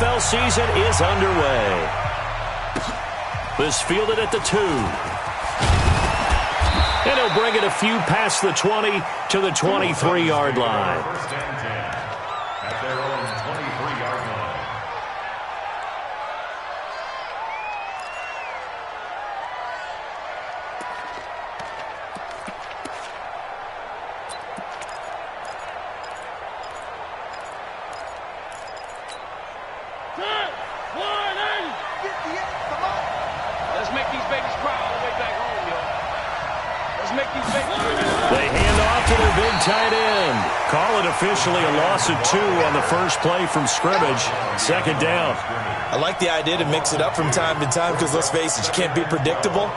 NFL season is underway. This fielded at the 2. And he'll bring it a few past the 20 to the 23-yard line. First and 10 at their own 23-yard line. They hand off to their big tight end. Call it officially a loss of 2 on the first play from scrimmage. Second down. I like the idea to mix it up from time to time because, let's face it, you can't be predictable.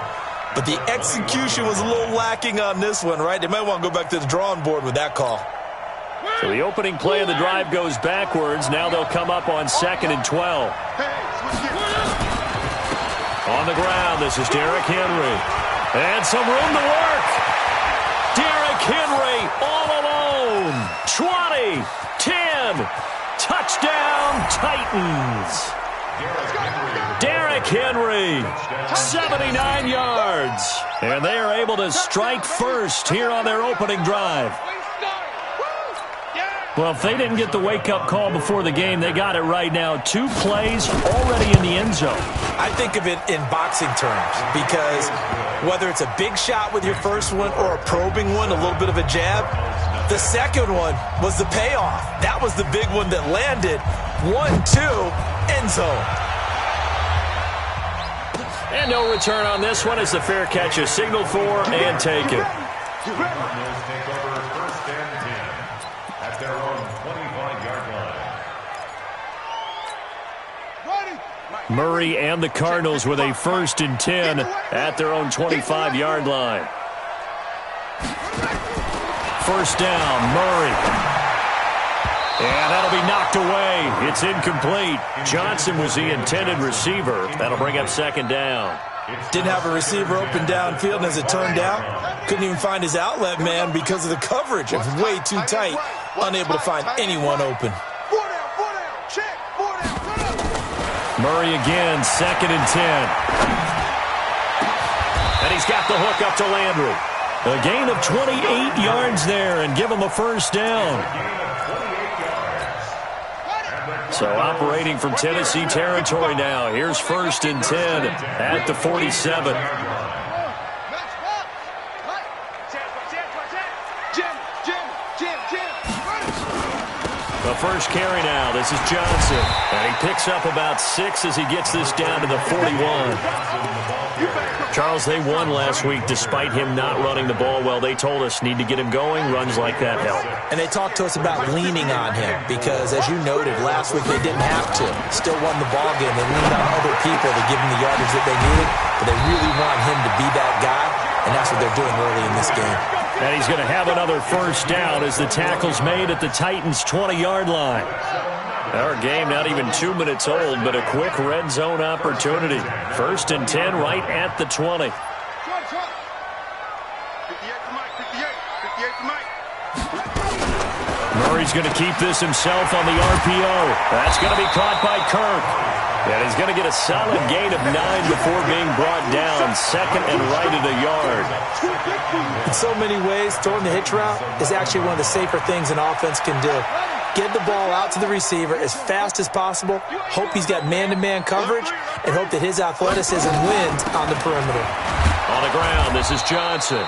But the execution was a little lacking on this one, right? They might want to go back to the drawing board with that call. So the opening play of the drive goes backwards. Now they'll come up on 2nd and 12. On the ground, this is Derrick Henry. And some room to work. Derrick Henry all alone. 20, 10, touchdown Titans. Derrick Henry, 79 yards. And they are able to strike first here on their opening drive. Well, if they didn't get the wake-up call before the game, they got it right now. 2 plays already in the end zone. I think of it in boxing terms because whether it's a big shot with your first one or a probing one, a little bit of a jab, the second one was the payoff. That was the big one that landed. 1-2, end zone. And no return on this one as the fair catch is signaled for and taken. Cardinals take over first and 10 at their own 25-yard line. Murray and the Cardinals with a 1st and 10 at their own 25-yard line. First down, Murray. And that'll be knocked away. It's incomplete. Johnson was the intended receiver. That'll bring up 2nd down. Didn't have a receiver open downfield, and as it turned out, couldn't even find his outlet man because of the coverage. It was way too tight, unable to find anyone open. Murray again, 2nd and 10. And he's got the hook up to Landry. A gain of 28 yards there and give him a first down. So operating from Tennessee territory now. Here's 1st and 10 at the 47. The first carry now. This is Johnson. And he picks up about 6 as he gets this down to the 41. Charles, they won last week despite him not running the ball well. They told us need to get him going. Runs like that help. And they talked to us about leaning on him because, as you noted, last week they didn't have to. Still won the ball game. They leaned on other people to give him the yardage that they needed, but they really want him to be that guy, and that's what they're doing early in this game. And he's going to have another first down as the tackle's made at the Titans' 20-yard line. Our game not even 2 minutes old, but a quick red zone opportunity. 1st and 10 right at the 20. Murray's going to keep this himself on the RPO. That's going to be caught by Kirk. And he's going to get a solid gain of 9 before being brought down. 2nd and right at a yard. In so many ways, throwing the hitch route is actually one of the safer things an offense can do. Get the ball out to the receiver as fast as possible, hope he's got man-to-man coverage, and hope that his athleticism wins on the perimeter. On the ground, this is Johnson.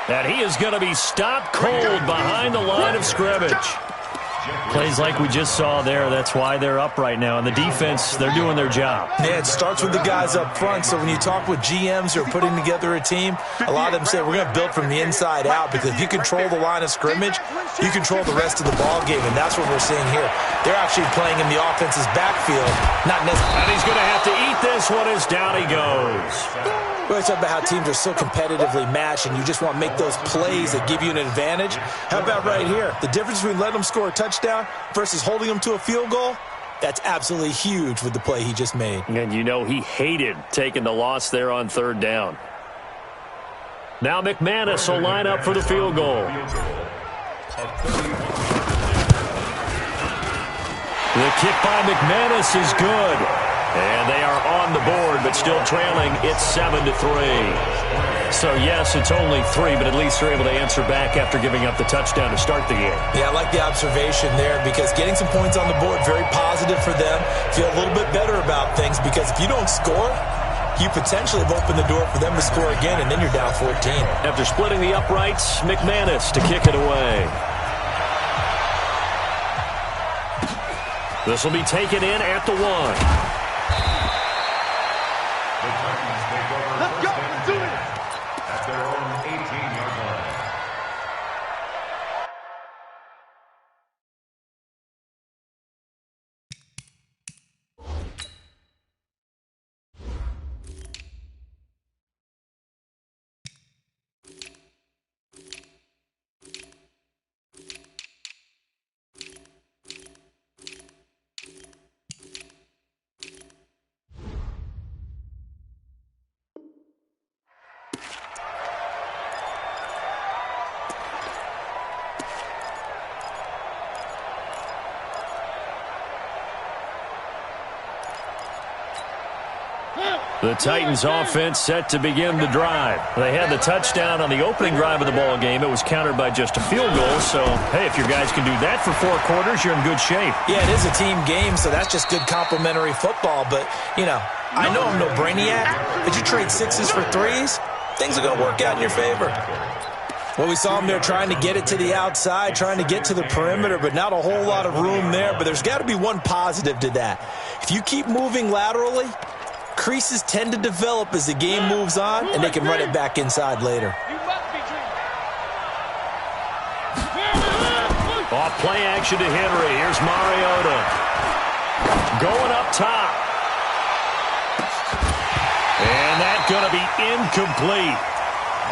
And he is going to be stopped cold behind the line of scrimmage. Plays like we just saw there. That's why they're up right now. And the defense, they're doing their job. Yeah, it starts with the guys up front. So when you talk with GMs who are putting together a team, a lot of them say we're going to build from the inside out because if you control the line of scrimmage, you control the rest of the ball game. And that's what we're seeing here. They're actually playing in the offense's backfield, not necessarily. And he's going to have to eat this one as down he goes. We always talk about how teams are so competitively matched and you just want to make those plays that give you an advantage. How about right here? The difference between letting them score a touchdown versus holding them to a field goal, that's absolutely huge with the play he just made. And you know he hated taking the loss there on 3rd down. Now McManus will line up for the field goal. The kick by McManus is good. And they are on the board, but still trailing. It's 7-3. So, yes, it's only 3, but at least they're able to answer back after giving up the touchdown to start the game. Yeah, I like the observation there because getting some points on the board, very positive for them. Feel a little bit better about things because if you don't score, you potentially have opened the door for them to score again, and then you're down 14. After splitting the uprights, McManus to kick it away. This will be taken in at the 1. The Titans take over first and 10 at their own 18-yard line. The Titans offense set to begin the drive. They had the touchdown on the opening drive of the ball game. It was countered by just a field goal. So, hey, if your guys can do that for 4 quarters, you're in good shape. Yeah, it is a team game, so that's just good complimentary football. But, you know, I know I'm no brainiac, but you trade 6s for 3s, things are going to work out in your favor. Well, we saw him there trying to get it to the outside, trying to get to the perimeter, but not a whole lot of room there. But there's got to be one positive to that. If you keep moving laterally, creases tend to develop as the game moves on, and they can run it back inside later. Off play action to Henry. Here's Mariota. Going up top. And that's going to be incomplete.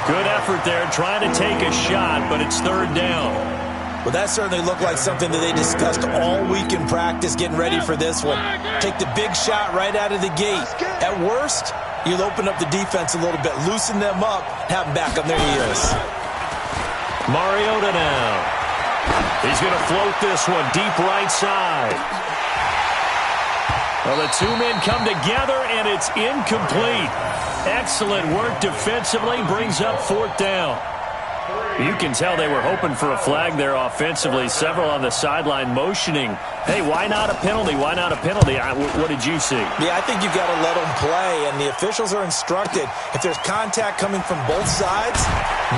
Good effort there, trying to take a shot, but it's 3rd down. Well, that certainly looked like something that they discussed all week in practice, getting ready for this one. Take the big shot right out of the gate. At worst, you'll open up the defense a little bit, loosen them up, have them back on their heels. Mariota now. He's going to float this one deep right side. Well, the 2 men come together, and it's incomplete. Excellent work defensively, brings up 4th down. You can tell they were hoping for a flag there offensively. Several on the sideline motioning, hey, why not a penalty? Why not a penalty? What did you see? Yeah, I think you've got to let them play, and the officials are instructed. If there's contact coming from both sides,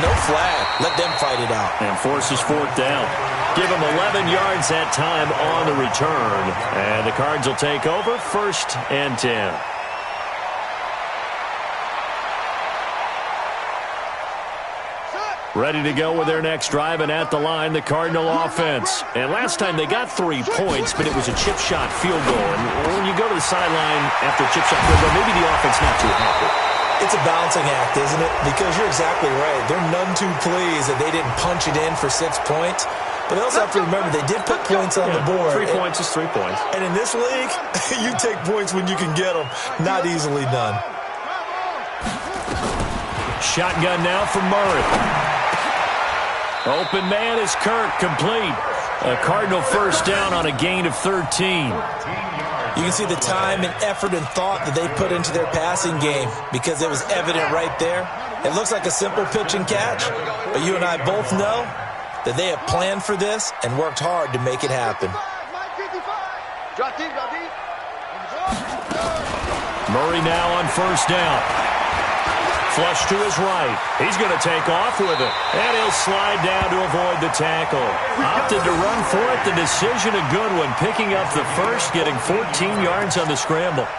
no flag. Let them fight it out. And forces 4th down. Give them 11 yards that time on the return. And the Cards will take over 1st and 10. Ready to go with their next drive, and at the line, the Cardinal offense. And last time they got 3 points, but it was a chip shot field goal. And when you go to the sideline after a chip shot field goal, maybe the offense not too happy. It's a balancing act, isn't it? Because you're exactly right. They're none too pleased that they didn't punch it in for 6 points. But they also have to remember they did put points on the board. 3 points is 3 points. And in this league, you take points when you can get them. Not easily done. Shotgun now from Murray. Open man is Kirk, complete. A Cardinal 1st down on a gain of 13. You can see the time and effort and thought that they put into their passing game because it was evident right there. It looks like a simple pitch and catch, but you and I both know that they have planned for this and worked hard to make it happen. Murray now on 1st down. Flush to his right. He's going to take off with it. And he'll slide down to avoid the tackle. Opted to run for it. The decision a good one. Picking up the first, getting 14 yards on the scramble.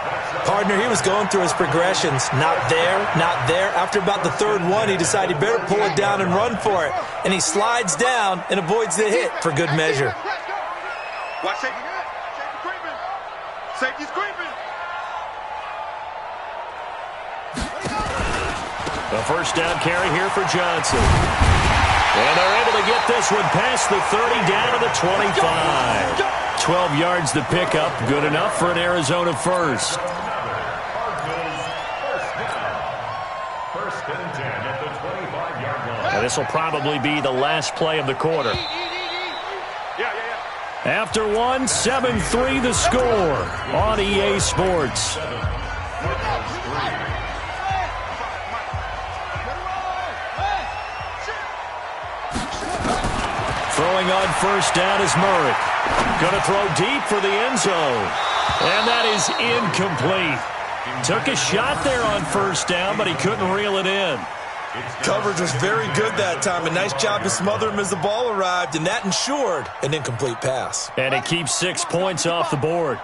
Partner, he was going through his progressions. Not there, not there. After about the 3rd one, he decided he better pull it down and run for it. And he slides down and avoids the hit for good measure. Watch safety. Safety creeping. Safety's creeping. The 1st down carry here for Johnson. And they're able to get this one past the 30 down to the 25. 12 yards the pickup. Good enough for an Arizona first. First and 10 at the 25-yard line. And this will probably be the last play of the quarter. After one, 7-3 the score on EA Sports. Throwing on first down is Murray. Going to throw deep for the end zone. And that is incomplete. Took a shot there on first down, but he couldn't reel it in. Coverage was very good that time. A nice job to smother him as the ball arrived, and that ensured an incomplete pass. And it keeps 6 points off the board.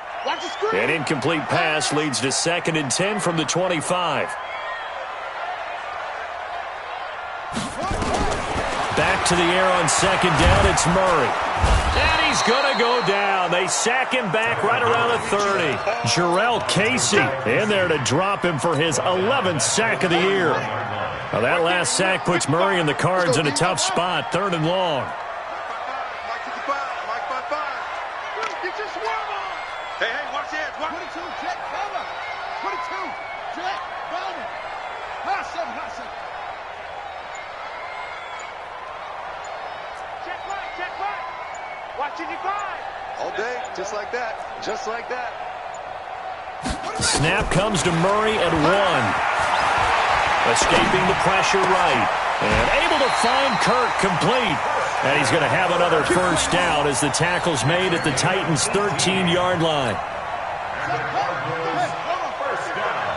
An incomplete pass leads to 2nd and 10 from the 25. Back to the air on 2nd down, it's Murray. And he's going to go down. They sack him back right around the 30. Jarrell Casey in there to drop him for his 11th sack of the year. Now that last sack puts Murray and the Cards in a tough spot, 3rd and long. Hey, watch it. 22, Jet, cover. 22, Jet, down it. Hot 7. Check right. Watching you five. All day, just like that. Snap comes to Murray at 1. Escaping the pressure right. And able to find Kirk complete. And he's going to have another first down as the tackle's made at the Titans' 13-yard line. And the Cardinals, first down.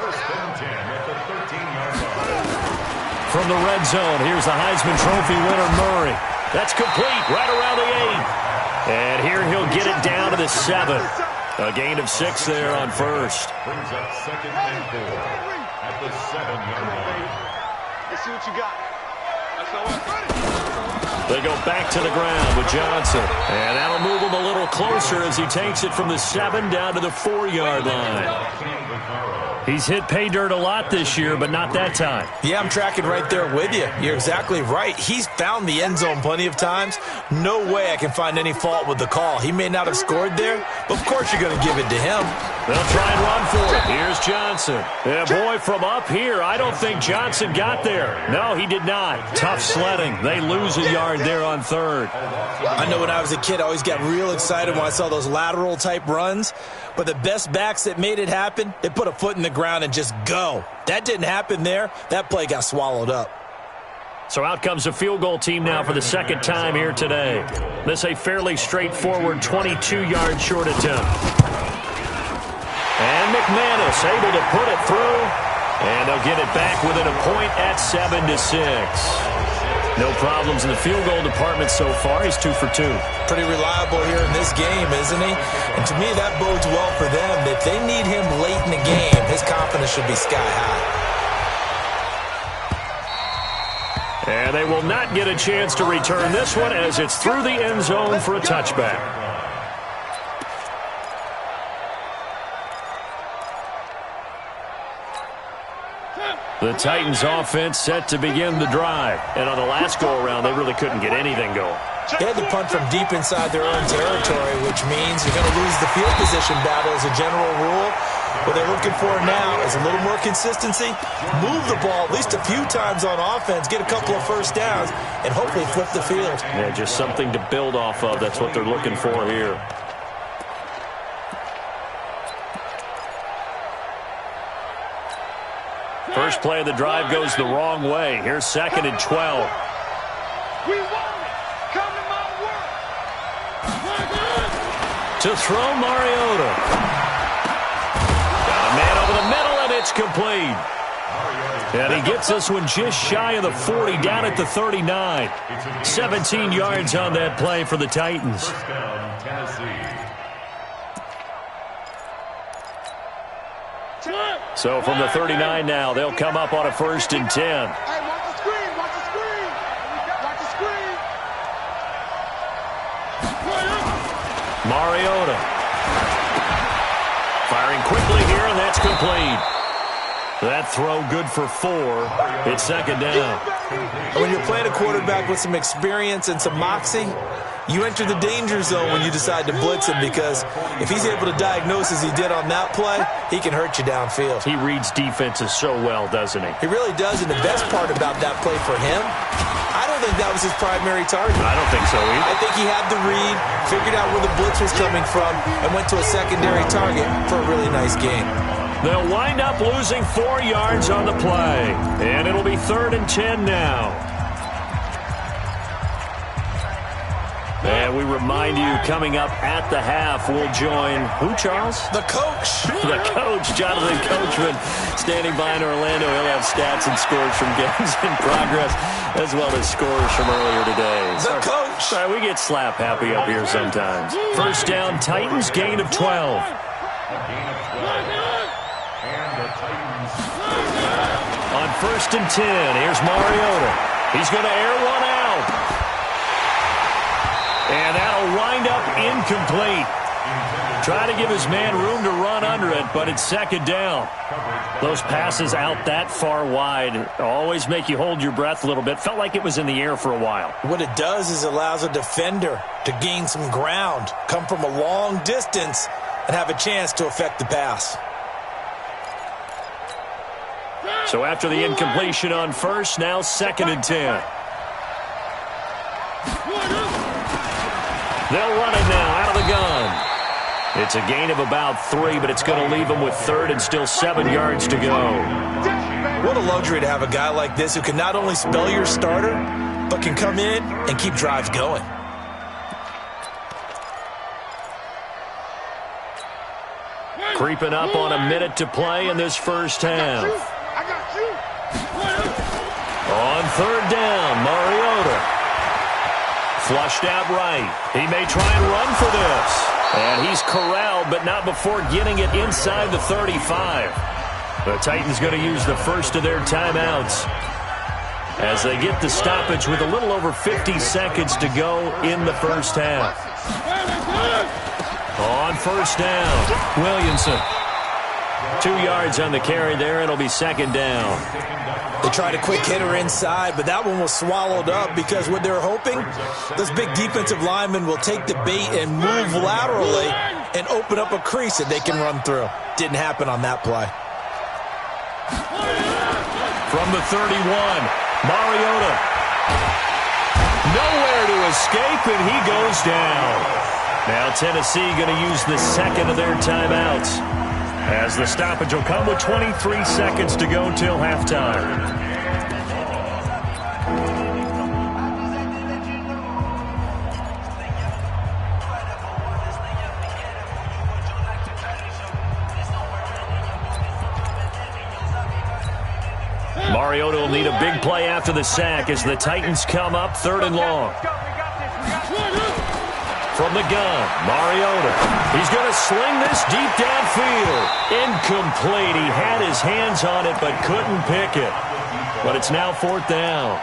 First and 10 at the 13-yard line. From the red zone, here's the Heisman Trophy winner, Murray. That's complete right around the 8. And here he'll get it down to the 7. A gain of 6 there on first. Brings up 2nd and 4 at the 7-yard line. Let's see what you got. They go back to the ground with Johnson. And that'll move him a little closer as he takes it from the 7 down to the 4-yard line. He's hit pay dirt a lot this year, but not that time. Yeah, I'm tracking right there with you. You're exactly right. He's found the end zone plenty of times. No way I can find any fault with the call. He may not have scored there, but of course you're going to give it to him. They'll try and run for it. Here's Johnson. Yeah, boy, from up here, I don't think Johnson got there. No, he did not. Tough sledding. They lose a yard there on 3rd. I know when I was a kid, I always got real excited when I saw those lateral-type runs. But the best backs that made it happen, they put a foot in the ground and just go. That didn't happen there. That play got swallowed up. So out comes the field goal team now for the 2nd time here today. This a fairly straightforward 22-yard short attempt. And McManus able to put it through. And they'll get it back within a point at 7-6. No problems in the field goal department so far. He's 2 for 2. Pretty reliable here in this game, isn't he? And to me, that bodes well for them. If they need him late in the game, his confidence should be sky high. And they will not get a chance to return this one as it's through the end zone for a touchback. The Titans offense set to begin the drive. And on the last go-around, they really couldn't get anything going. They had to punt from deep inside their own territory, which means you're going to lose the field position battle as a general rule. What they're looking for now is a little more consistency, move the ball at least a few times on offense, get a couple of first downs, and hopefully flip the field. Yeah, just something to build off of. That's what they're looking for here. First play of the drive goes the wrong way. Here's 2nd and 12. We want it. Come to my work. To throw Mariota. Got a man over the middle, and it's complete. And he gets this one just shy of the 40, down at the 39. 17 yards on that play for the Titans. First down, Tennessee. So from the 39 now, they'll come up on a 1st and 10. Hey, watch the screen. Watch the screen. Watch the screen. Mariota. Firing quickly here, and that's complete. That throw good for 4. It's 2nd down. When you're playing a quarterback with some experience and some moxie, You enter the danger zone when you decide to blitz him, because if he's able to diagnose as he did on that play, he can hurt you downfield. He reads defenses so well, doesn't he? He really does, and the best part about that play for him, I don't think that was his primary target. I don't think so either. I think he had the read, figured out where the blitz was coming from, and went to a secondary target for a really nice gain. They'll wind up losing 4 yards on the play, and it'll be 3rd and 10 now. And we remind you, coming up at the half, we'll join who, Charles? The coach. The coach, Jonathan Coachman, standing by in Orlando. He'll have stats and scores from games in progress, as well as scores from earlier today. The coach. Sorry, we get slap happy up here sometimes. First down, Titans, gain of 12. And the Titans. On 1st and 10, here's Mariota. He's going to air one out. And that'll wind up incomplete. Trying to give his man room to run under it, but it's 2nd down. Those passes out that far wide always make you hold your breath a little bit. Felt like it was in the air for a while. What it does is it allows a defender to gain some ground, come from a long distance, and have a chance to affect the pass. So after the incompletion on 1st, now 2nd and 10. They'll run it now out of the gun. It's a gain of about 3, but it's going to leave them with 3rd and still 7 yards to go. What a luxury to have a guy like this who can not only spell your starter, but can come in and keep drives going. Creeping up on a minute to play in this first half. On 3rd down, Mariota. Flushed out right. He may try and run for this. And he's corralled, but not before getting it inside the 35. The Titans going to use the first of their timeouts as they get the stoppage with a little over 50 seconds to go in the first half. On 1st down, Williamson. 2 yards on the carry there, and it'll be 2nd down. They tried a quick hitter inside, but that one was swallowed up because what they're hoping, those big defensive linemen will take the bait and move laterally and open up a crease that they can run through. Didn't happen on that play. From the 31, Mariota. Nowhere to escape, and he goes down. Now Tennessee going to use the 2nd of their timeouts, as the stoppage will come with 23 seconds to go till halftime. Mariota will need a big play after the sack as the Titans come up 3rd and long. From the gun, Mariota. He's going to sling this deep downfield. Incomplete. He had his hands on it but couldn't pick it. But it's now 4th down.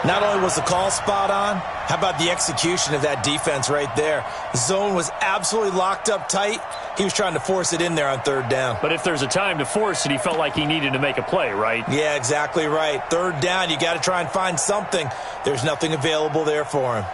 Not only was the call spot on, how about the execution of that defense right there? The zone was absolutely locked up tight. He was trying to force it in there on 3rd down. But if there's a time to force it, he felt like he needed to make a play, right? Yeah, exactly right. 3rd down, you got to try and find something. There's nothing available there for him.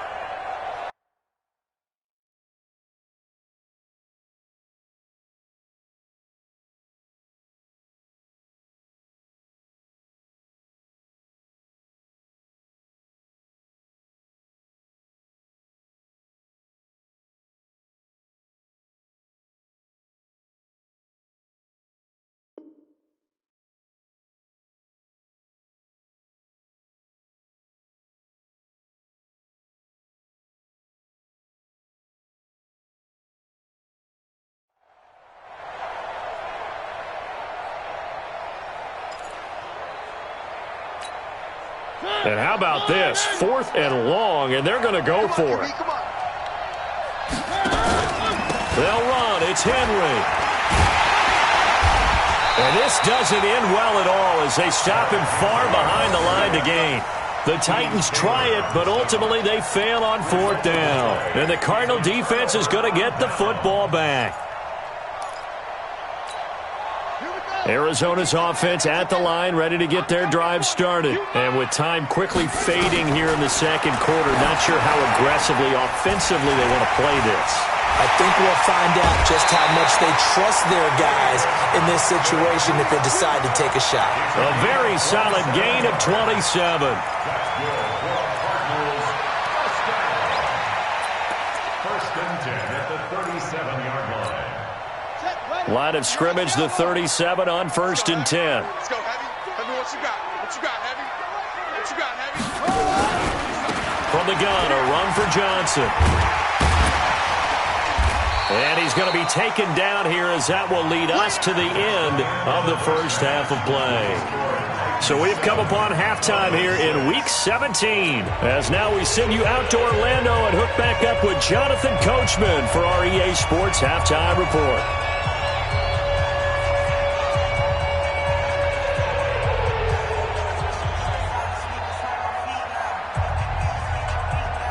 And how about this? 4th and long, and they're going to go for it. They'll run. It's Henry. And this doesn't end well at all as they stop him far behind the line to gain. The Titans try it, but ultimately they fail on 4th down. And the Cardinal defense is going to get the football back. Here we go. Arizona's offense at the line, ready to get their drive started. And with time quickly fading here in the second quarter, not sure how aggressively, offensively they want to play this. I think we'll find out just how much they trust their guys in this situation if they decide to take a shot. A very solid gain of 27. First and 10 at the 37-yard line. Line of scrimmage, the 37 on first and 10. Let's go, Heavy. Heavy, what you got? What you got, Heavy? What you got, Heavy? From the gun, a run for Johnson. And he's going to be taken down here as that will lead us to the end of the first half of play. So we've come upon halftime here in Week 17. As now we send you out to Orlando and hook back up with Jonathan Coachman for our EA Sports Halftime Report.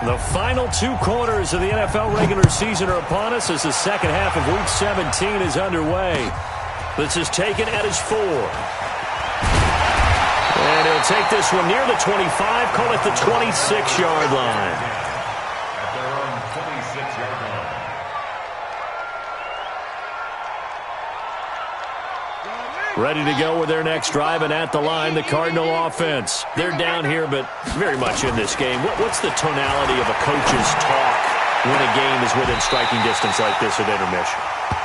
The final two quarters of the NFL regular season are upon us as the second half of Week 17 is underway. This is taken at his 4. And he'll take this one near the 25, call it the 26-yard line. At their own 26-yard line. Ready to go with their next drive, and at the line, the Cardinal offense. They're down here, but very much in this game. What's the tonality of a coach's talk when a game is within striking distance like this at intermission?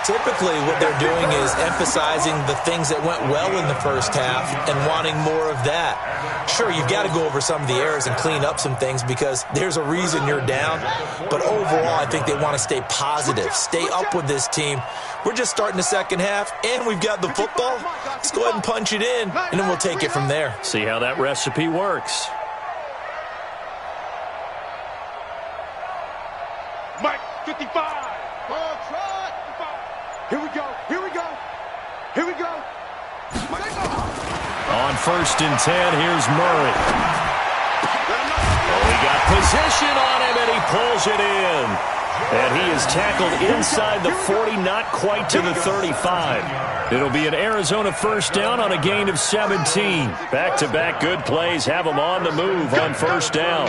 Typically, what they're doing is emphasizing the things that went well in the first half and wanting more of that. Sure, you've got to go over some of the errors and clean up some things because there's a reason you're down. But overall, I think they want to stay positive, stay up with this team. We're just starting the second half, and we've got the football. Let's go ahead and punch it in, and then we'll take it from there. See how that recipe works. Mike, 55. Here we go. Here we go. Here we go. On first and 10, here's Murray. Oh, he got position on him, and he pulls it in. And he is tackled inside the 40, not quite to the 35. It'll be an Arizona first down on a gain of 17. Back-to-back good plays have them on the move on first down.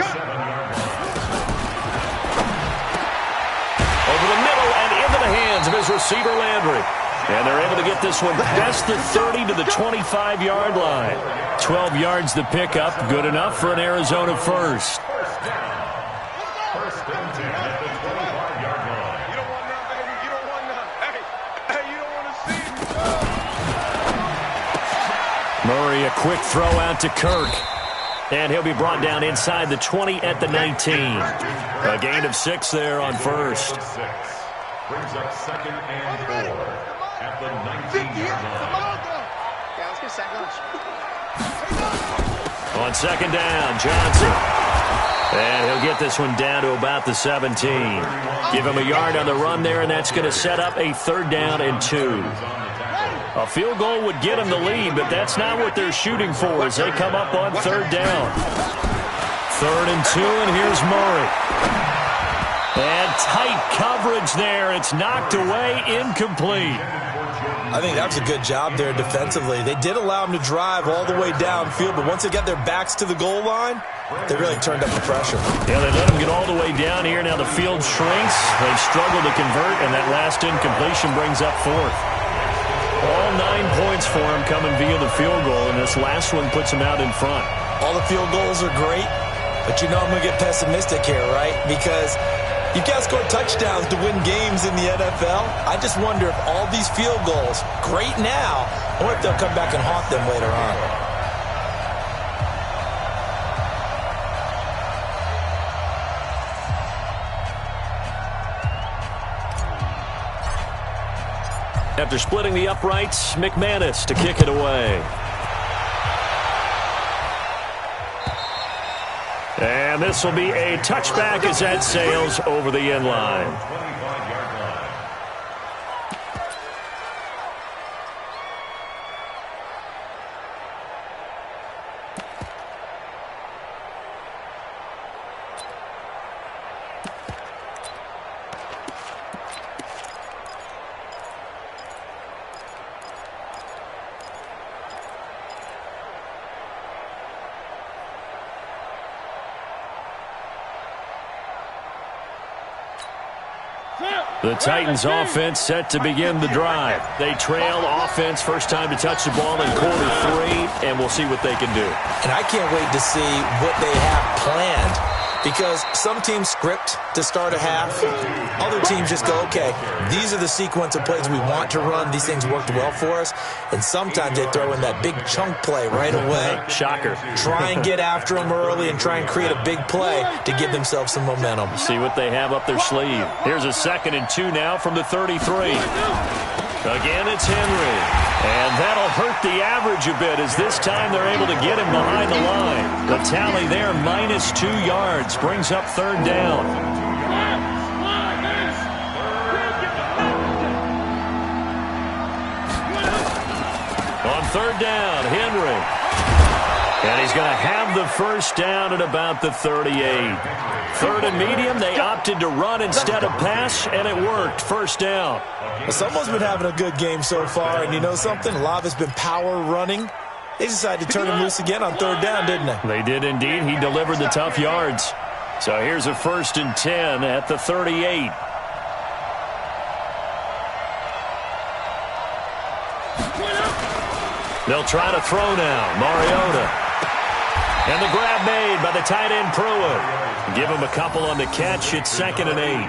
Over the middle and into the hands of his receiver, Landry. And they're able to get this one past the 30 to the 25-yard line. 12 yards the pickup, good enough for an Arizona first. First and 10 at the 25-yard line. You don't want none, baby. You don't want none. Hey, you don't want to see. Murray, a quick throw out to Kirk. And he'll be brought down inside the 20 at the 19. A gain of 6 there on first. Brings up second and 4 at the 19-yard line. Yeah, let's get second. On second down, Johnson. And he'll get this one down to about the 17. Give him a yard on the run there, and that's going to set up a third down and 2. A field goal would get them the lead, but that's not what they're shooting for as they come up on third down. Third and 2, and here's Murray. And tight coverage there. It's knocked away, incomplete. I think that was a good job there defensively. They did allow them to drive all the way downfield, but once they got their backs to the goal line, they really turned up the pressure. Yeah, they let them get all the way down here. Now the field shrinks. They've struggled to convert, and that last incompletion brings up fourth. All 9 points for him coming via the field goal, and this last one puts him out in front. All the field goals are great, but you know I'm going to get pessimistic here, right? Because you've got to score touchdowns to win games in the NFL. I just wonder if all these field goals, great now, or if they'll come back and haunt them later on. After splitting the uprights, McManus to kick it away. And this will be a touchback as that sails over the end line. The Titans offense set to begin the drive. They trail offense first time to touch the ball in quarter 3, and we'll see what they can do. And I can't wait to see what they have planned, because some teams script to start a half. Other teams just go, okay, these are the sequence of plays we want to run. These things worked well for us. And sometimes they throw in that big chunk play right away. Shocker. Try and get after them early and try and create a big play to give themselves some momentum. See what they have up their sleeve. Here's a 2nd and 2 now from the 33. Again, it's Henry. And that'll hurt the average a bit, as this time they're able to get him behind the line. The tally there, -2 yards, brings up 3rd down. On 3rd down, Henry. And he's going to have the 1st down at about the 38. 3rd and medium, they opted to run instead of pass, and it worked. 1st down. Well, someone's been having a good game so far, and you know something? A lot of it's been power running. They decided to turn him loose again on 3rd down, didn't they? They did indeed. He delivered the tough yards. So here's a 1st and 10 at the 38. They'll try to throw now. Mariota. And the grab made by the tight end Pruitt. Give him a couple on the catch. It's 2nd and 8.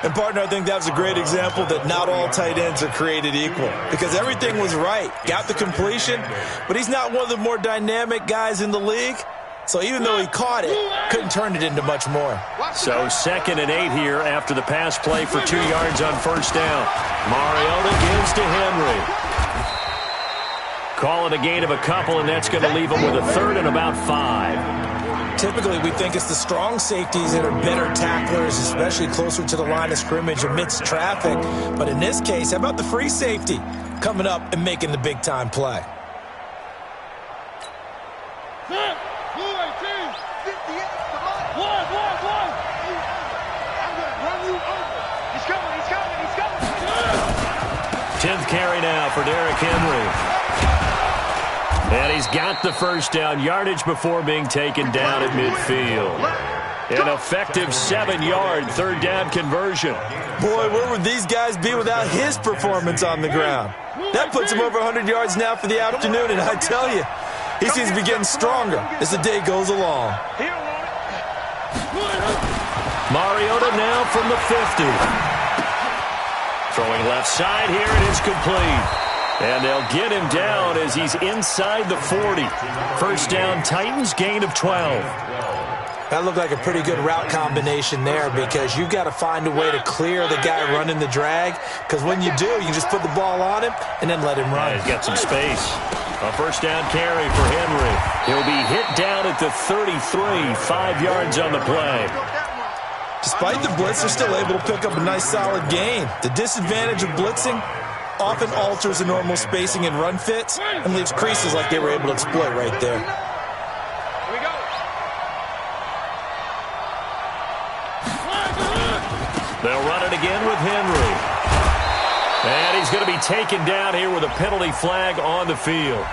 And, partner, I think that was a great example that not all tight ends are created equal, because everything was right. Got the completion, but he's not one of the more dynamic guys in the league. So even though he caught it, couldn't turn it into much more. So 2nd and 8 here after the pass play for 2 yards on 1st down. Mariota gives to Henry. Call it a gain of a couple, and that's going to leave him with a 3rd and about 5. Typically, we think it's the strong safeties that are better tacklers, especially closer to the line of scrimmage amidst traffic. But in this case, how about the free safety coming up and making the big-time play? Blue 18, 58, come on. One. I'm going to run you over. He's coming. 10th carry now for Derrick Henry. And he's got the 1st down, yardage before being taken down at midfield. An effective 7-yard 3rd down conversion. Boy, where would these guys be without his performance on the ground? That puts him over 100 yards now for the afternoon, and I tell you, he seems to be getting stronger as the day goes along. Mariota now from the 50. Throwing left side here, and it's complete. And they'll get him down as he's inside the 40. 1st down, Titans, gain of 12. That looked like a pretty good route combination there, because you've got to find a way to clear the guy running the drag, because when you do, you just put the ball on him and then let him run. Yeah, he's got some space. A 1st down carry for Henry. He'll be hit down at the 33, 5 yards on the play. Despite the blitz, they're still able to pick up a nice solid gain. The disadvantage of blitzing often alters the normal spacing and run fits and leaves creases like they were able to exploit right there. Here we go. They'll run it again with Henry. And he's going to be taken down here with a penalty flag on the field.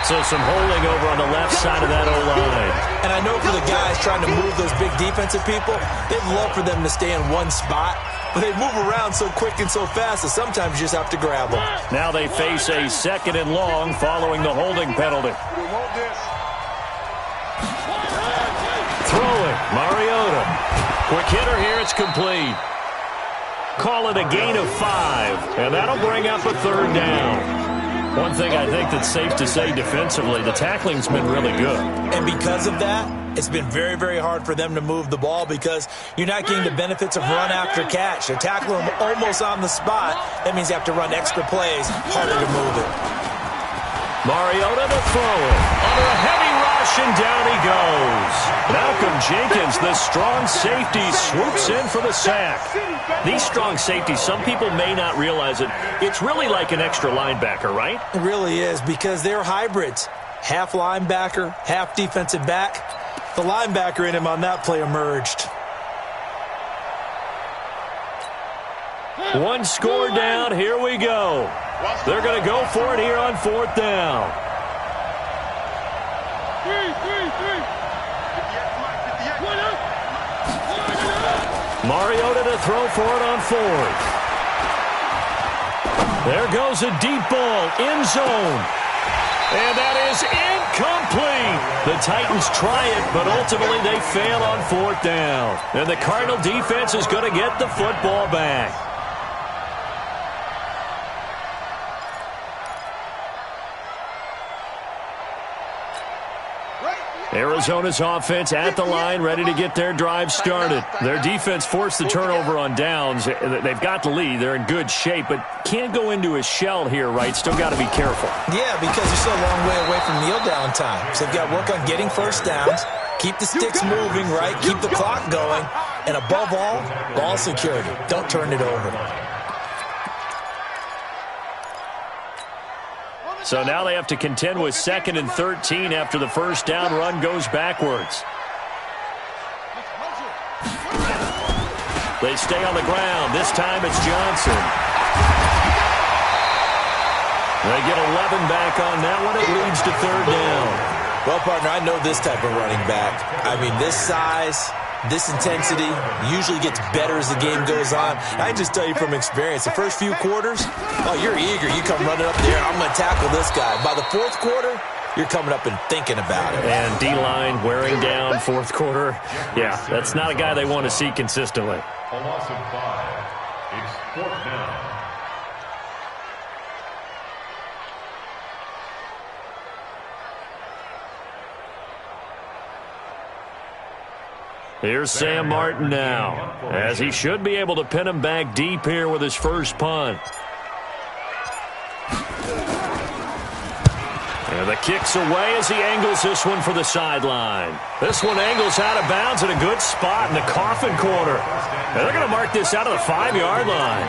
So some holding over on the left side of that O-line. And I know for the guys trying to move those big defensive people, they'd love for them to stay in one spot. But they move around so quick and so fast that sometimes you just have to grab them. Now they face a 2nd and long following the holding penalty. Throwing, Mariota. Quick hitter here, it's complete. Call it a gain of 5, and that'll bring up a 3rd down. One thing I think that's safe to say defensively, the tackling's been really good. And because of that, it's been very, very hard for them to move the ball, because you're not getting the benefits of run after catch. You're tackling them almost on the spot. That means you have to run extra plays, harder to move it. Mariota to throw it. Under a heavy rush, and down he goes. Malcolm Jenkins, the strong safety, swoops in for the sack. These strong safeties, some people may not realize it. It's really like an extra linebacker, right? It really is, because they're hybrids. Half linebacker, half defensive back. The linebacker in him on that play emerged. One score down. Here we go. They're going to go for it here on 4th down. Mariota to throw for it on fourth. There goes a deep ball, end zone. And that is incomplete. The Titans try it, but ultimately they fail on fourth down. And the Cardinal defense is going to get the football back. Arizona's offense at the line, ready to get their drive started. Their defense forced the turnover on downs. They've got the lead. They're in good shape, but can't go into a shell here, right? Still got to be careful. Yeah, because you're still a long way away from kneel down time. So they've got to work on getting first downs, keep the sticks moving, right? Keep the clock going, and above all, ball security. Don't turn it over. So now they have to contend with 2nd and 13 after the first down run goes backwards. They stay on the ground. This time it's Johnson. They get 11 back on that one. It leads to 3rd down. Well, partner, I know this type of running back. I mean, this size, this intensity usually gets better as the game goes on. I just tell you from experience, the first few quarters, oh, you're eager. You come running up there, I'm going to tackle this guy. By the 4th quarter, you're coming up and thinking about it. And D-line wearing down 4th quarter. Yeah, that's not a guy they want to see consistently. A loss of 5. It's 4th down. Here's Sam Martin now, as he should be able to pin him back deep here with his first punt. And the kick's away as he angles this one for the sideline. This one angles out of bounds at a good spot in the coffin corner. And they're going to mark this out of the 5-yard line.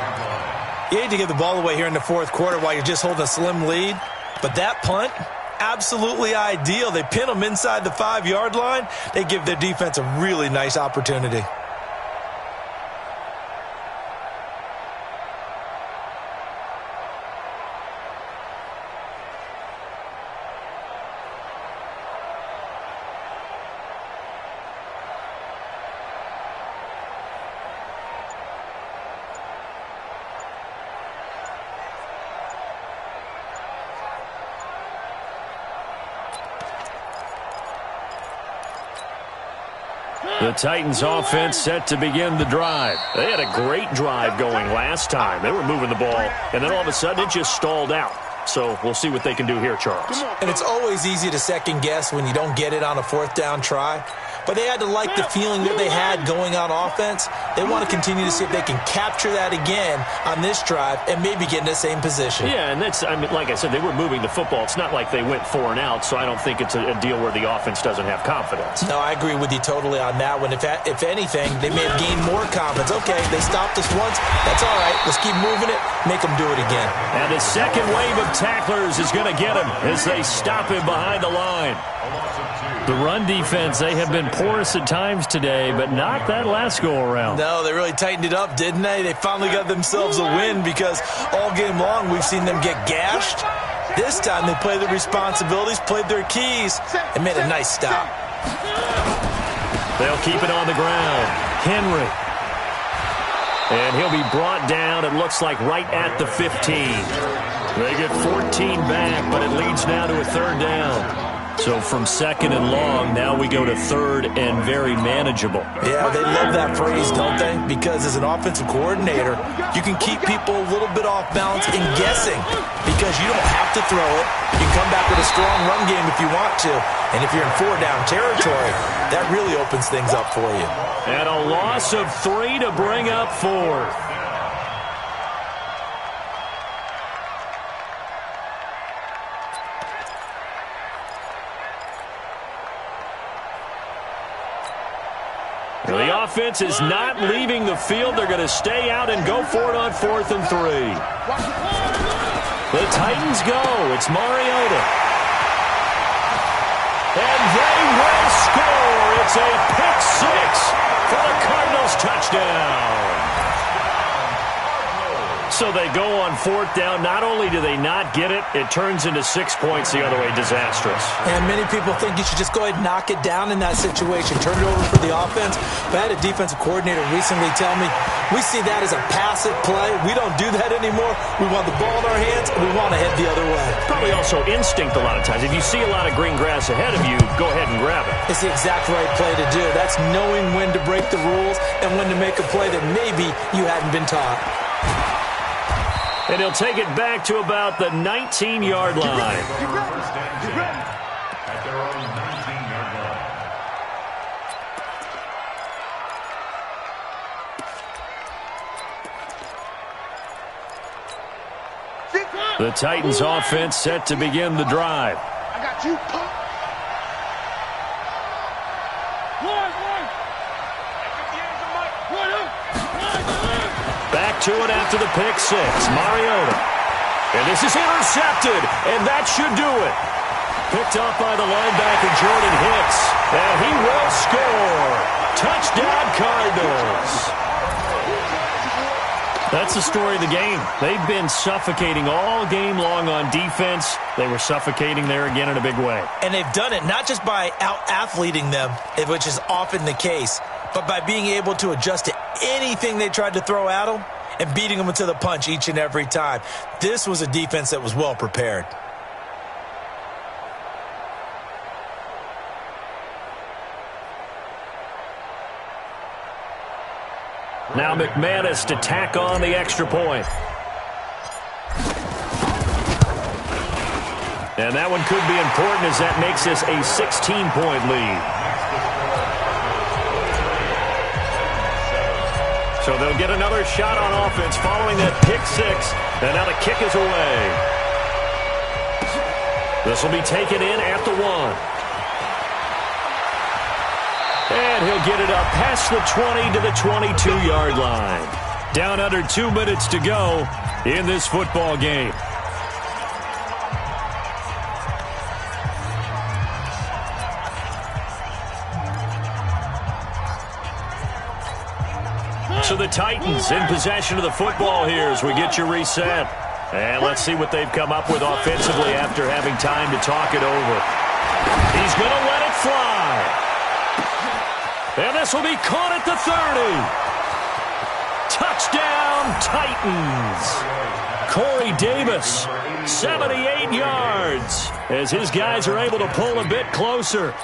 You hate to give the ball away here in the 4th quarter while you're just holding a slim lead, but that punt, absolutely ideal. They pin them inside the 5-yard line. They give their defense a really nice opportunity. The Titans offense set to begin the drive. They had a great drive going last time. They were moving the ball, and then all of a sudden it just stalled out. So we'll see what they can do here, Charles. And it's always easy to second guess when you don't get it on a 4th down try. But they had to like the feeling that they had going on offense. They want to continue to see if they can capture that again on this drive and maybe get in the same position. Yeah, and that's, I mean, like I said, they were moving the football. It's not like they went 4 and out, so I don't think it's a deal where the offense doesn't have confidence. No, I agree with you totally on that one. If anything, they may have gained more confidence. Okay, they stopped us once. That's all right. Let's keep moving it. Make them do it again. And the second wave of tacklers is going to get him as they stop him behind the line. The run defense, they have been porous at times today, but not that last go-around. No, they really tightened it up, didn't they? They finally got themselves a win because all game long we've seen them get gashed. This time they played their responsibilities, played their keys, and made a nice stop. They'll keep it on the ground. Henry. And he'll be brought down, it looks like, right at the 15. They get 14 back, but it leads now to a 3rd down. So from 2nd and long, now we go to 3rd and very manageable. Yeah, they love that phrase, don't they? Because as an offensive coordinator, you can keep people a little bit off balance and guessing because you don't have to throw it. You can come back with a strong run game if you want to. And if you're in 4-down territory, that really opens things up for you. And a loss of 3 to bring up 4th. The offense is not leaving the field. They're going to stay out and go for it on 4th and 3. The Titans go. It's Mariota. And they will score. It's a pick 6 for the Cardinals touchdown. So they go on fourth down. Not only do they not get it, it turns into 6 points the other way. Disastrous. And many people think you should just go ahead and knock it down in that situation. Turn it over for the offense. But I had a defensive coordinator recently tell me, we see that as a passive play. We don't do that anymore. We want the ball in our hands, and we want to head the other way. Probably also instinct a lot of times. If you see a lot of green grass ahead of you, go ahead and grab it. It's the exact right play to do. That's knowing when to break the rules and when to make a play that maybe you hadn't been taught. And he'll take it back to about the 19-yard line. First and 10 at their own 19-yard line. The Titans offense set to begin the drive. I got you. Back to it after the pick six. Mariota. And this is intercepted, and that should do it. Picked up by the linebacker, Jordan Hicks. And he will score. Touchdown, Cardinals. That's the story of the game. They've been suffocating all game long on defense. They were suffocating there again in a big way. And they've done it not just by out-athleting them, which is often the case, but by being able to adjust to anything they tried to throw at them and beating them to the punch each and every time. This was a defense that was well prepared. Now McManus to tack on the extra point. And that one could be important as that makes this a 16-point lead. So they'll get another shot on offense following that pick six. And now the kick is away. This will be taken in at the 1. And he'll get it up past the 20 to the 22-yard line. Down under 2 minutes to go in this football game. So the Titans in possession of the football here as we get you reset. And let's see what they've come up with offensively after having time to talk it over. He's going to let it fly. And this will be caught at the 30. Touchdown, Titans. Corey Davis, 78 yards, as his guys are able to pull a bit closer.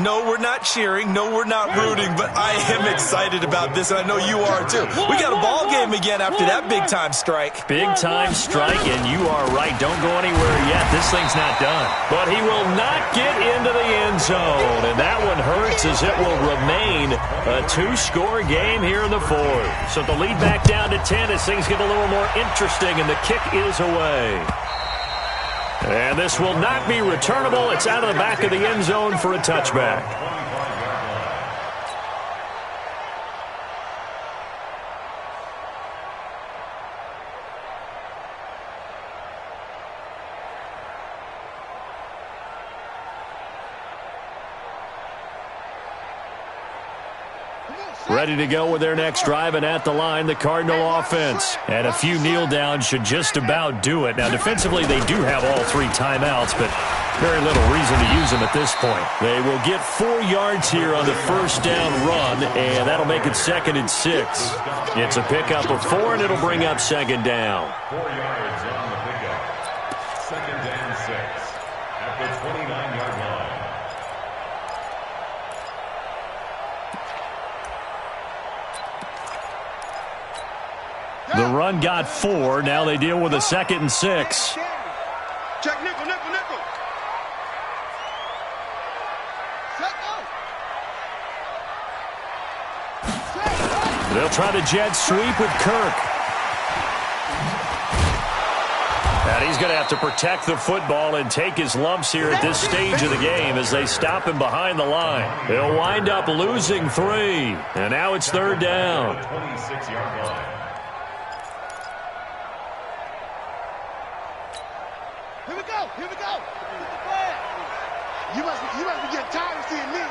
No, we're not cheering. No, we're not rooting, but I am excited about this, and I know you are too. We got a ball game again after that big-time strike. Big-time strike, and you are right. Don't go anywhere yet. This thing's not done. But he will not get into the end zone, and that one hurts as it will remain a 2-score game here in the fourth. So the lead back down to 10 as things get a little more interesting, and the kick is away. And this will not be returnable. It's out of the back of the end zone for a touchback. Ready to go with their next drive, and at the line, the Cardinal offense. And a few kneel downs should just about do it. Now, defensively, they do have all 3 timeouts, but very little reason to use them at this point. They will get 4 yards here on the first down run, and that'll make it 2nd and 6. It's a pickup of 4, and it'll bring up 2nd down. 4 yards on the pickup. 2nd and 6 at the 29-yard line. The run got 4. Now they deal with a 2nd and 6. Check nickel, nickel, nickel. They'll try the jet sweep with Kirk. And he's going to have to protect the football and take his lumps here at this stage of the game as they stop him behind the line. They'll wind up losing 3. And now it's 3rd down. 26-yard line. Here we go. Here we go. You must be getting tired of seeing me.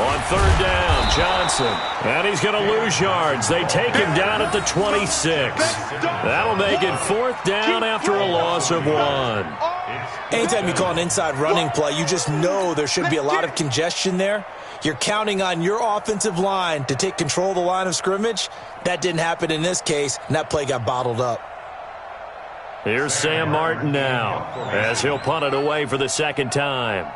On third down, Johnson. And he's going to lose yards. They take him down at the 26. That'll make it fourth down after a loss of 1. Anytime you call an inside running play, you just know there should be a lot of congestion there. You're counting on your offensive line to take control of the line of scrimmage. That didn't happen in this case, and that play got bottled up. Here's Sam Martin now as he'll punt it away for the second time.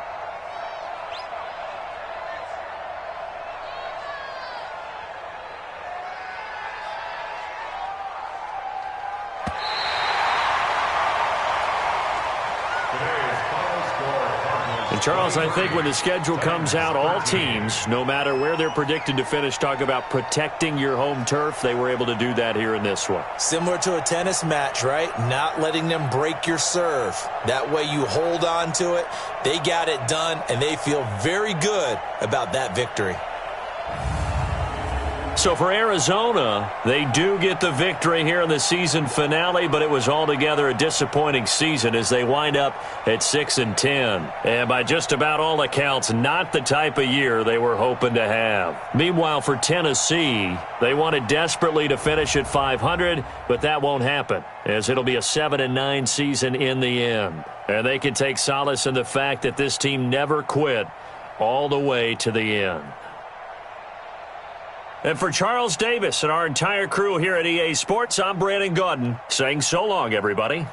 And Charles, I think when the schedule comes out, all teams, no matter where they're predicted to finish, talk about protecting your home turf. They were able to do that here in this one. Similar to a tennis match, right? Not letting them break your serve. That way you hold on to it. They got it done, and they feel very good about that victory. So for Arizona, they do get the victory here in the season finale, but it was altogether a disappointing season as they wind up at 6-10. And by just about all accounts, not the type of year they were hoping to have. Meanwhile, for Tennessee, they wanted desperately to finish at 500, but that won't happen, as it'll be a 7-9 season in the end. And they can take solace in the fact that this team never quit all the way to the end. And for Charles Davis and our entire crew here at EA Sports, I'm Brandon Gaudin saying so long, everybody.